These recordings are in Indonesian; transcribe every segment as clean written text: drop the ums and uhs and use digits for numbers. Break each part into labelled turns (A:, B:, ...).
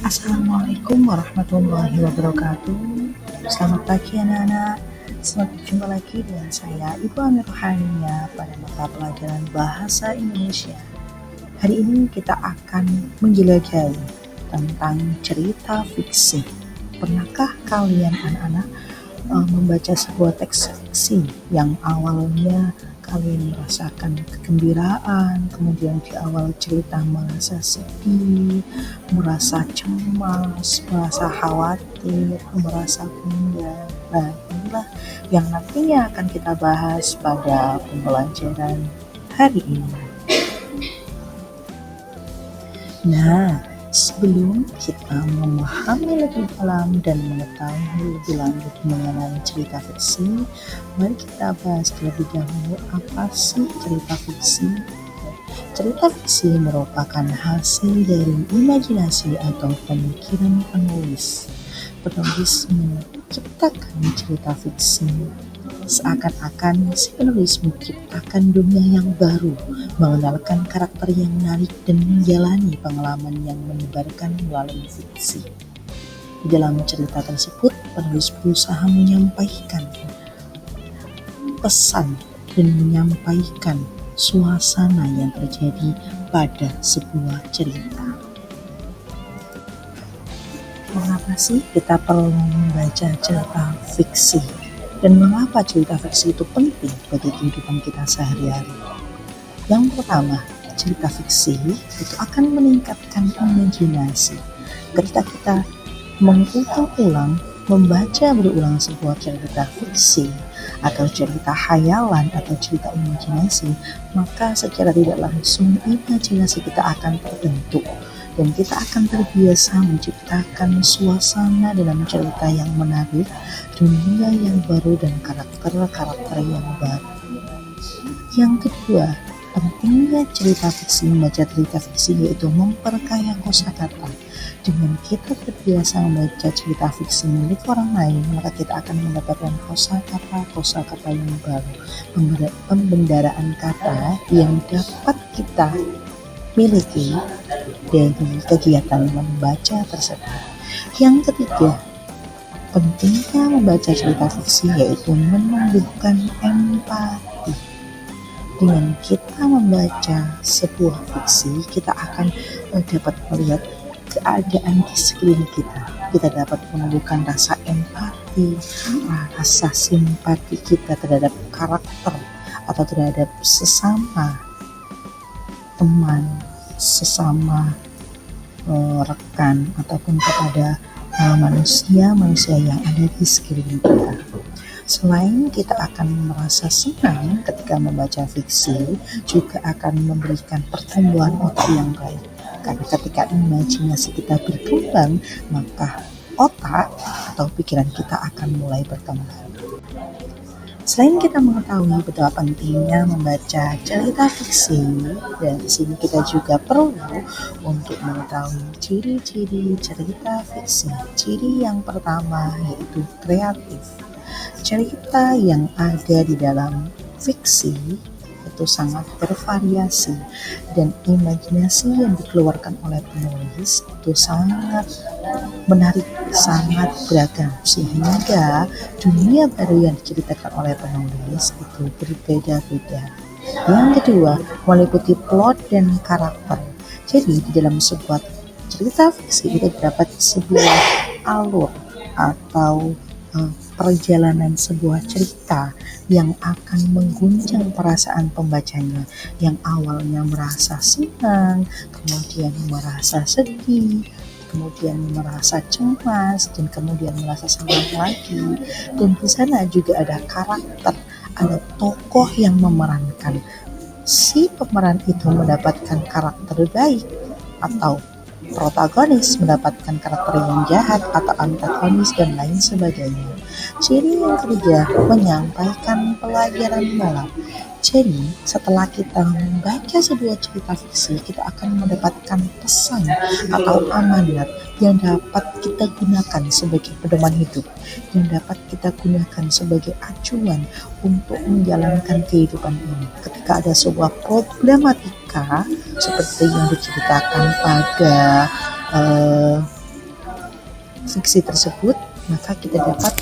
A: Assalamualaikum warahmatullahi wabarakatuh. Selamat pagi anak-anak. Selamat berjumpa lagi dengan saya Ibu Amir Rohania pada mata pelajaran Bahasa Indonesia. Hari ini kita akan menjelajahi tentang cerita fiksi. Pernahkah kalian anak-anak membaca sebuah teks fiksi yang awalnya kalian merasakan kegembiraan, kemudian di awal cerita merasa sedih, merasa cemas, merasa khawatir, merasa gundah. Nah, inilah yang nantinya akan kita bahas pada pembelajaran hari ini. Nah, sebelum kita memahami lebih dalam dan mengetahui lebih lanjut mengenai cerita fiksi, mari kita bahas terlebih dahulu apa sih cerita fiksi. Cerita fiksi merupakan hasil dari imajinasi atau pemikiran penulis. Penulis menciptakan cerita fiksi seakan-akan si penulis menciptakan dunia yang baru, mengenalkan karakter yang menarik dan menjalani pengalaman yang menyebarkan melalui fiksi. Di dalam cerita tersebut, penulis berusaha menyampaikan pesan dan menyampaikan suasana yang terjadi pada sebuah cerita. Mengapa sih kita perlu membaca cerita fiksi? Dan mengapa cerita fiksi itu penting bagi kehidupan kita sehari-hari? Yang pertama, cerita fiksi itu akan meningkatkan imajinasi. Ketika kita mengulang-ulang, membaca berulang sebuah cerita fiksi atau cerita khayalan atau cerita imajinasi, maka secara tidak langsung imajinasi kita akan terbentuk dan kita akan terbiasa menciptakan suasana dalam cerita yang menarik, dunia yang baru dan karakter-karakter yang baru. Yang kedua, pentingnya cerita fiksi, membaca cerita fiksi yaitu memperkaya kosakata. Dengan kita terbiasa membaca cerita fiksi milik orang lain, maka kita akan mendapatkan kosakata yang baru, pembendaraan kata yang dapat kita miliki dari kegiatan membaca tersebut. Yang ketiga, pentingnya membaca cerita fiksi yaitu menumbuhkan empati. Dengan kita membaca sebuah fiksi, kita akan dapat melihat keadaan di sekeliling kita. Kita dapat menumbuhkan rasa empati, rasa simpati kita terhadap karakter atau terhadap sesama teman, sesama rekan ataupun kepada manusia-manusia yang ada di sekeliling kita. Selain kita akan merasa senang ketika membaca fiksi, juga akan memberikan pertumbuhan otak yang baik. Karena ketika imajinasi kita berkembang, maka otak atau pikiran kita akan mulai berkembang. Selain kita mengetahui betapa pentingnya membaca cerita fiksi, dan di sini kita juga perlu untuk mengetahui ciri-ciri cerita fiksi. Ciri yang pertama yaitu kreatif. Cerita yang ada di dalam fiksi itu sangat bervariasi dan imajinasi yang dikeluarkan oleh penulis itu sangat menarik, sangat beragam, sehingga dunia baru yang diceritakan oleh penulis itu berbeda-beda. Yang kedua, meliputi plot dan karakter. Jadi di dalam sebuah cerita fiksi itu terdapat sebuah alur atau perjalanan sebuah cerita yang akan mengguncang perasaan pembacanya, yang awalnya merasa senang, kemudian merasa sedih, kemudian merasa cemas, dan kemudian merasa senang lagi. Dan di sana juga ada karakter, ada tokoh yang memerankan. Si pemeran itu mendapatkan karakter baik atau protagonis mendapatkan karakter yang jahat atau antagonis dan lain sebagainya. Ciri yang ketiga, menyampaikan pelajaran moral. Jadi, setelah kita membaca sebuah cerita fiksi, kita akan mendapatkan pesan atau amanat yang dapat kita gunakan sebagai pedoman hidup, yang dapat kita gunakan sebagai acuan untuk menjalankan kehidupan ini. Ketika ada sebuah problematika seperti yang diceritakan pada fiksi tersebut, maka kita dapat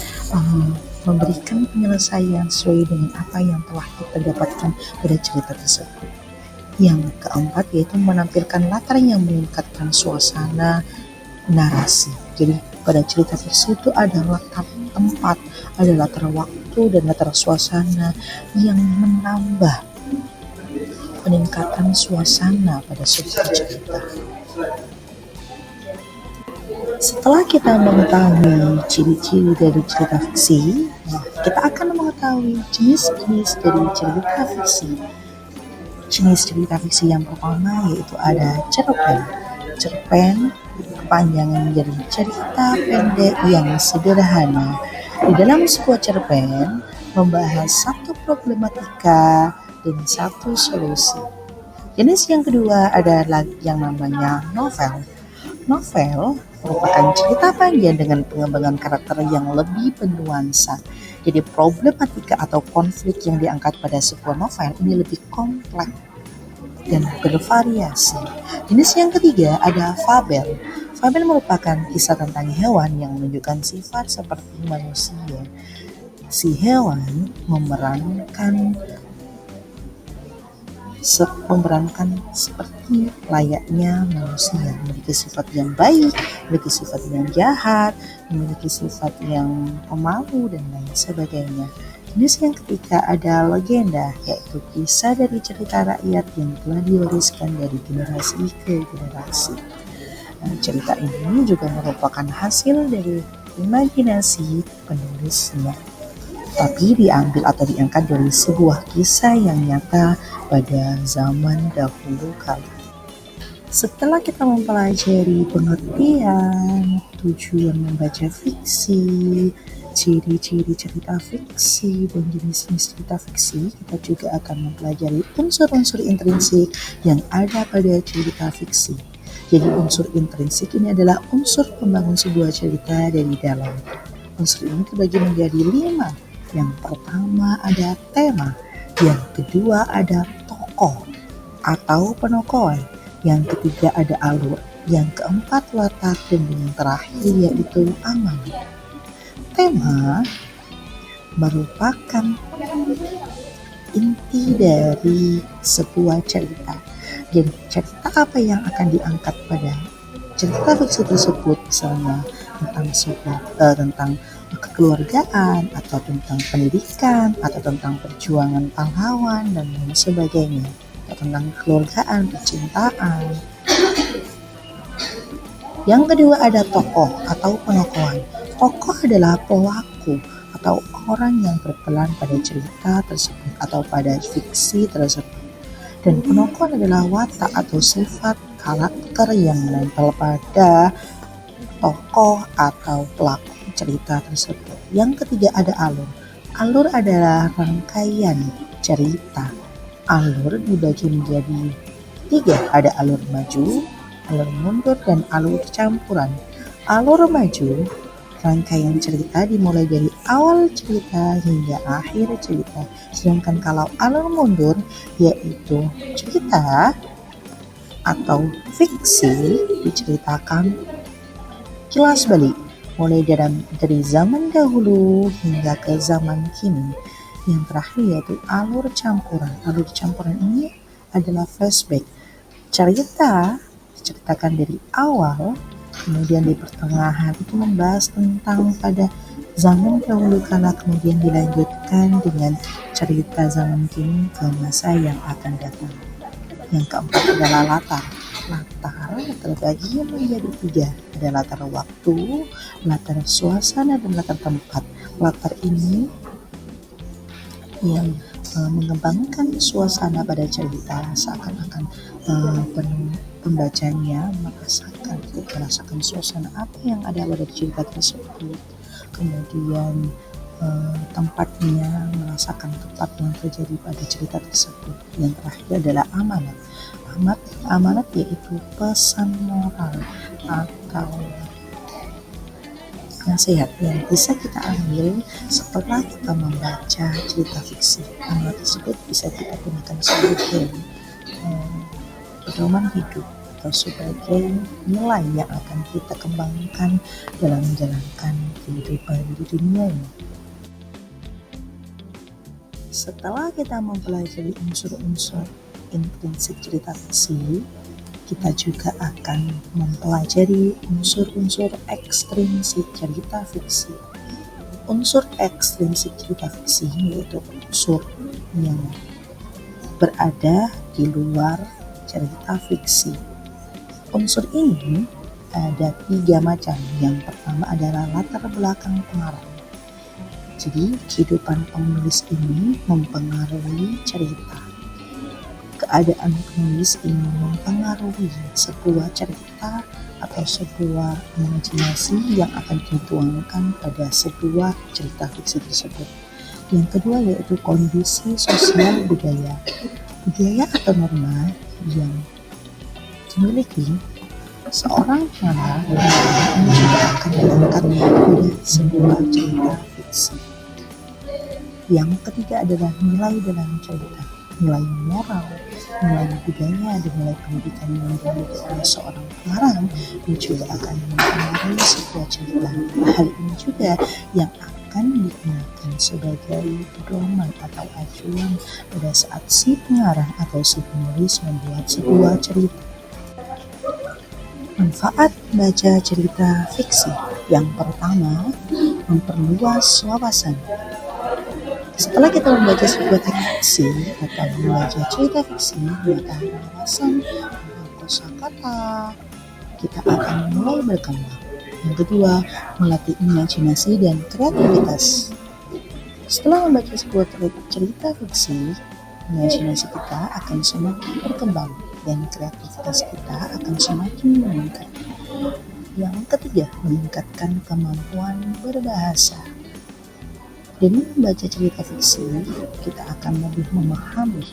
A: memberikan penyelesaian sesuai dengan apa yang telah kita dapatkan pada cerita tersebut. Yang keempat yaitu menampilkan latar yang meningkatkan suasana narasi. Jadi pada cerita fiksi itu ada latar tempat, ada latar waktu dan latar suasana yang menambah peningkatan suasana pada suatu cerita. Setelah kita mengetahui ciri-ciri dari cerita fiksi, kita akan mengetahui jenis-jenis dari cerita fiksi. Jenis cerita fiksi yang pertama yaitu ada cerpen. Cerpen kepanjangan dari cerita pendek yang sederhana. Di dalam sebuah cerpen membahas satu problematika dan satu solusi. Jenis yang kedua adalah yang namanya novel. Novel merupakan cerita panjang dengan pengembangan karakter yang lebih bernuansa. Jadi problematika atau konflik yang diangkat pada sebuah novel ini lebih kompleks dan bervariasi. Jenis yang ketiga ada fabel. Fabel merupakan kisah tentang hewan yang menunjukkan sifat seperti manusia. Si hewan memerankan seperti layaknya manusia, memiliki sifat yang baik, memiliki sifat yang jahat, memiliki sifat yang pemalu dan lain sebagainya. Jenis yang ketiga ada legenda, yaitu kisah dari cerita rakyat yang telah diwariskan dari generasi ke generasi. Cerita ini juga merupakan hasil dari imajinasi penulisnya, tapi diambil atau diangkat dari sebuah kisah yang nyata pada zaman dahulu kala. Setelah kita mempelajari pengertian, tujuan membaca fiksi, ciri-ciri cerita fiksi, dan jenis-jenis cerita fiksi, kita juga akan mempelajari unsur-unsur intrinsik yang ada pada cerita fiksi. Jadi unsur intrinsik ini adalah unsur pembangun sebuah cerita dari dalam. Unsur ini terbagi menjadi 5. Yang pertama ada tema, yang kedua ada tokoh atau penokohan, yang ketiga ada alur, yang keempat latar, dan yang terakhir yaitu aman. Tema merupakan inti dari sebuah cerita. Jadi cerita apa yang akan diangkat pada cerita fiksi tersebut, misalnya tentang kekeluargaan atau tentang pendidikan atau tentang perjuangan pahlawan dan lain sebagainya, atau tentang kekeluargaan, percintaan. Yang kedua ada tokoh atau penokohan. Tokoh adalah pelaku atau orang yang berperan pada cerita tersebut atau pada fiksi tersebut. Dan penokohan adalah watak atau sifat karakter yang menempel pada tokoh atau pelaku cerita tersebut. Yang ketiga ada alur. Alur adalah rangkaian cerita. Alur dibagi menjadi 3. Ada alur maju, alur mundur, dan alur campuran. Alur maju, rangkaian cerita dimulai dari awal cerita hingga akhir cerita. Sedangkan kalau alur mundur, yaitu cerita atau fiksi diceritakan kilas balik, mulai dari zaman dahulu hingga ke zaman kini. Yang terakhir yaitu alur campuran. Alur campuran ini adalah flashback. Cerita diceritakan dari awal, kemudian di pertengahan itu membahas tentang pada zaman dahulu kala, kemudian dilanjutkan dengan cerita zaman kini ke masa yang akan datang. Yang keempat adalah latar. Latar terbagi menjadi 3. Ada latar waktu, latar suasana, dan latar tempat. Latar ini yang mengembangkan suasana pada cerita, seakan-akan pembacanya merasakan suasana apa yang ada pada cerita tersebut. Kemudian tempatnya, merasakan tempat yang terjadi pada cerita tersebut. Yang terakhir adalah amanat. Amanat yaitu pesan moral atau nasihat yang bisa kita ambil setelah kita membaca cerita fiksi. Amanat tersebut bisa kita gunakan sebagai pedoman hidup atau sebagai nilai yang akan kita kembangkan dalam menjalankan kehidupan di dunia ini. Setelah kita mempelajari unsur-unsur intrinsik cerita fiksi, kita juga akan mempelajari unsur-unsur ekstrinsik cerita fiksi. Unsur ekstrinsik cerita fiksi yaitu unsur yang berada di luar cerita fiksi. Unsur ini ada 3 macam. Yang pertama adalah latar belakang pengarang. Jadi, kehidupan penulis ini mempengaruhi cerita. Keadaan penulis ini mempengaruhi sebuah cerita atau sebuah imajinasi yang akan dituangkan pada sebuah cerita fiksi tersebut. Yang kedua yaitu kondisi sosial budaya. Budaya atau norma yang dimiliki seorang pengarang ini juga akan diangkat pada sebuah cerita fiksi. Yang ketiga adalah nilai dalam cerita, nilai moral, nilai budaya, dan nilai pendidikan yang dimiliki oleh seorang pengarang ini juga akan mempengaruhi sebuah cerita. Hal ini juga yang akan digunakan sebagai pedoman atau acuan pada saat si pengarang atau si penulis membuat sebuah cerita. Manfaat baca cerita fiksi. Yang pertama, memperluas wawasan. Setelah kita membaca sebuah teks fiksi atau membaca cerita fiksi, maka wawasan tentang kosakata kita akan mulai berkembang. Yang kedua, melatih imajinasi dan kreativitas. Setelah membaca sebuah cerita fiksi, imajinasi kita akan semakin berkembang dan kreativitas kita akan semakin meningkat. Yang ketiga, meningkatkan kemampuan berbahasa. Dengan membaca cerita fiksi, kita akan lebih memahami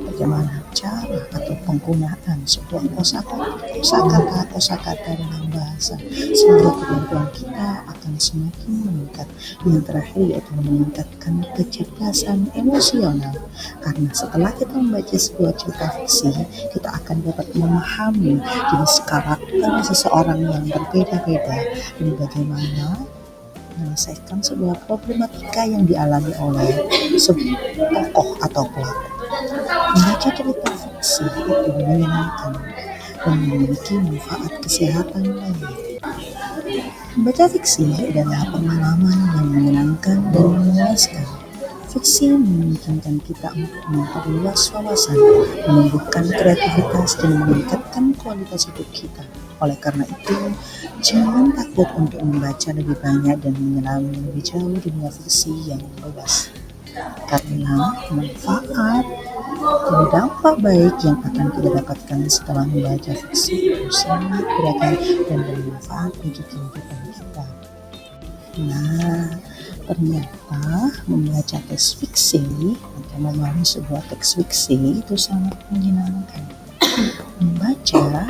A: bagaimana cara atau penggunaan sebuah kosakata dalam bahasa, sehingga kemampuan kita akan semakin meningkat. Yang terakhir yaitu meningkatkan kecerdasan emosional, karena setelah kita membaca sebuah cerita fiksi, kita akan dapat memahami jenis karakter seseorang yang berbeda-beda dan bagaimana menyelesaikan sebuah problematika yang dialami oleh sebuah tokoh atau pelaku. Membaca cerita fiksi itu menyenangkan dan memiliki manfaat kesehatan lainnya. Membaca fiksi adalah pengalaman yang menyenangkan dan memuaskan. Fiksi memungkinkan kita untuk memperluas wawasan, menumbuhkan kreativitas, dan meningkatkan kualitas hidup kita. Oleh karena itu, jangan takut untuk membaca lebih banyak dan menyelami lebih jauh dunia fiksi yang luas. Karena manfaat dan dampak baik yang akan kita dapatkan setelah membaca fiksi itu sangat beragam dan bermanfaat bagi kehidupan kita. Nah, ternyata membaca teks fiksi atau memahami sebuah teks fiksi itu sangat menyenangkan. Membaca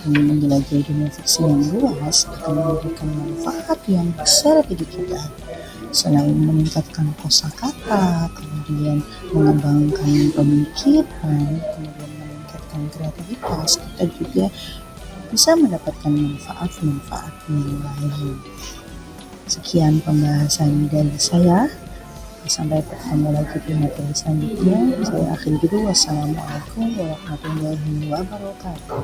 A: dan menjelajahi dunia fiksi yang luas akan memberikan manfaat yang besar bagi kita. Selain meningkatkan kosakata, kemudian mengembangkan pemikiran, kemudian meningkatkan kreativitas, kita juga bisa mendapatkan manfaat-manfaat yang lain. Sekian pembahasan dari saya. Sampai bertemu lagi di materi selanjutnya. Saya akhiri dulu. Wassalamualaikum warahmatullahi wabarakatuh.